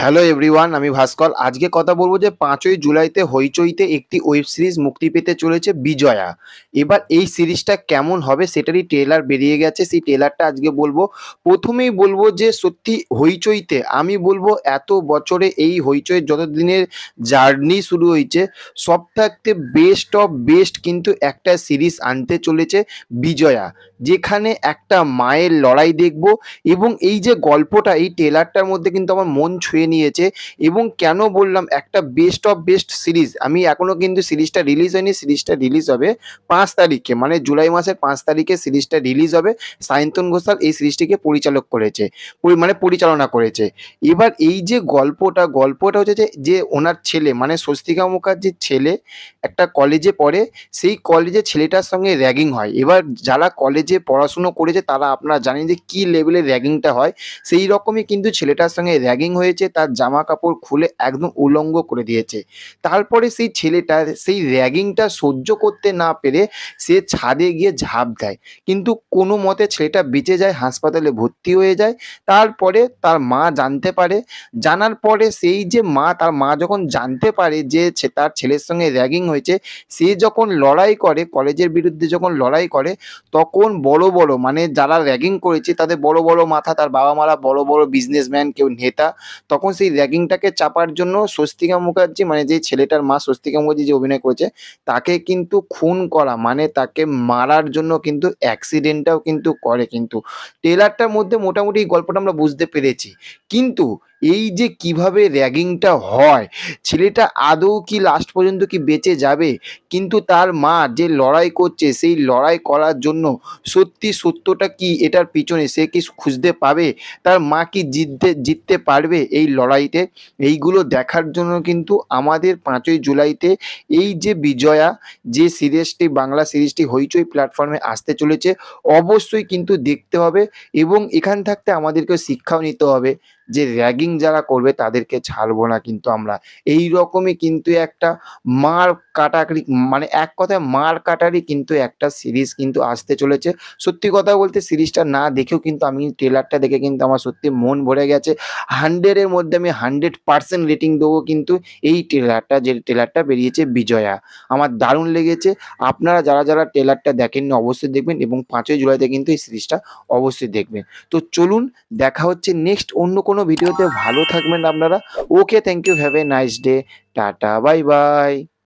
Hello everyone, আমি ভাস্কর। আজকে কথা বলবো যে ৫ই জুলাইতে হইচইতে একটি ওয়েব সিরিজ মুক্তি পেতে চলেছে 'বিজয়া'। এবার এই সিরিজটা কেমন হবে সেটারই ট্রেলার বেরিয়ে গেছে। সেই ট্রেলারটা আজকে বলবো। প্রথমেই বলবো যে সত্যি হইচইতে আমি বলবো এত বছরে এই হইচইয়ের যতদিনের জার্নি শুরু হয়েছে সবথাকতে বেস্ট অফ বেস্ট কিন্তু একটা সিরিজ আনতে চলেছে 'বিজয়া'। যেখানে একটা মায়ের লড়াই দেখবো এবং এই যে গল্পটা এই ট্রেলারটার মধ্যে কিন্তু আমার মন ছুঁয়ে নিয়েছে। এবং কেন বললাম একটা বেস্ট অফ বেস্ট সিরিজ, আমি এখনো কিন্তু সিরিজটা রিলিজ হয়নি। সিরিজটা রিলিজ হবে ৫ তারিখে, মানে জুলাই মাসের ৫ তারিখে সিরিজটা রিলিজ হবে। সায়ন্তন ঘোষাল এই সিরিজটিকে পরিচালক করেছে, মানে পরিচালনা করেছে। এবার এই যে গল্পটা হচ্ছে যে যে ওনার ছেলে মানে স্বস্তিকা মুখার্জির ছেলে একটা কলেজে পড়ে। সেই কলেজে ছেলেটার সঙ্গে র্যাগিং হয়। এবার যারা কলেজে পড়াশুনো করেছে তারা আপনারা জানেন যে কী লেভেলের র্যাগিংটা হয়। সেই রকমই কিন্তু ছেলেটার সঙ্গে র্যাগিং হয়েছে। তার জামা কাপড় খুলে একদম উলঙ্গ করে দিয়েছে। তারপরে সেই ছেলেটা সেই র্যাগিংটা সহ্য করতে না পেরে সে ছাদে গিয়ে ঝাঁপ দেয়। কিন্তু কোনো মতে ছেলেটা বেঁচে যায়, হাসপাতালে ভর্তি হয়ে যায়। তারপরে তার মা জানতে পারে। জানার পরে সেই যে তার মা যখন জানতে পারে যে তার ছেলের সঙ্গে র্যাগিং হয়েছে, সে যখন লড়াই করে, কলেজের বিরুদ্ধে যখন লড়াই করে, তখন বড় বড় মানে যারা র্যাগিং করেছে তাদের বড় বড় মাথা, তার বাবা মারা বড় বড় বিজনেসম্যান, কেউ নেতা। তখন সেই র্যাগিংটাকে চাপার জন্য স্বস্তিকা মুখার্জি মানে যে ছেলেটার মা স্বস্তিকা মুখার্জি যে অভিনয় করেছে তাকে কিন্তু খুন করা মানে তাকে মারার জন্য কিন্তু অ্যাক্সিডেন্টটাও কিন্তু করে। কিন্তু ট্রেলারটার মধ্যে মোটামুটি এই গল্পটা আমরা বুঝতে পেরেছি। কিন্তু এই যে কিভাবে র্যাগিংটা হয়, ছেলেটা আদৌ কি লাস্ট পর্যন্ত কি বেঁচে যাবে? কিন্তু তার মা যে লড়াই করছে সেই লড়াই করার জন্য সত্যি সত্যটা কি এটার পিছনে সে কি খুঁজতে পাবে? তার মা কি জিততে পারবে এই লড়াইতে? এইগুলো দেখার জন্য কিন্তু আমাদের ৫ই জুলাইতে এই যে 'বিজয়া' যে সিরিজটি বাংলা সিরিজটি হইচই প্ল্যাটফর্মে আসতে চলেছে, অবশ্যই কিন্তু দেখতে হবে। এবং এখান থাকতে আমাদেরকে শিক্ষাও নিতে হবে যে র্যাগিং যারা করবে তাদেরকে ছাড়বো না কিন্তু আমরা। এইরকমই কিন্তু একটা মার কাটাকাটি মানে এক কথায় মার কাটারই কিন্তু একটা সিরিজ কিন্তু আসতে চলেছে। সত্যি কথা বলতে সিরিজটা না দেখেও কিন্তু আমি ট্রেলারটা দেখে কিন্তু আমার সত্যি মন ভরে গেছে। 100 এর মধ্যে আমি 100% রেটিং দেবো কিন্তু এই ট্রেলারটা, যে ট্রেলারটা বেরিয়েছে 'বিজয়া'। আমার দারুণ লেগেছে। আপনারা যারা ট্রেলারটা দেখেননি অবশ্যই দেখবেন এবং ৫ই জুলাইতে কিন্তু এই সিরিজটা অবশ্যই দেখবেন। তো চলুন দেখা হচ্ছে নেক্সট অন্য কোনো ভিডিওতে। ভালো থাকবেন আপনারা। Okay, thank you. Have a nice day. Tata, bye by.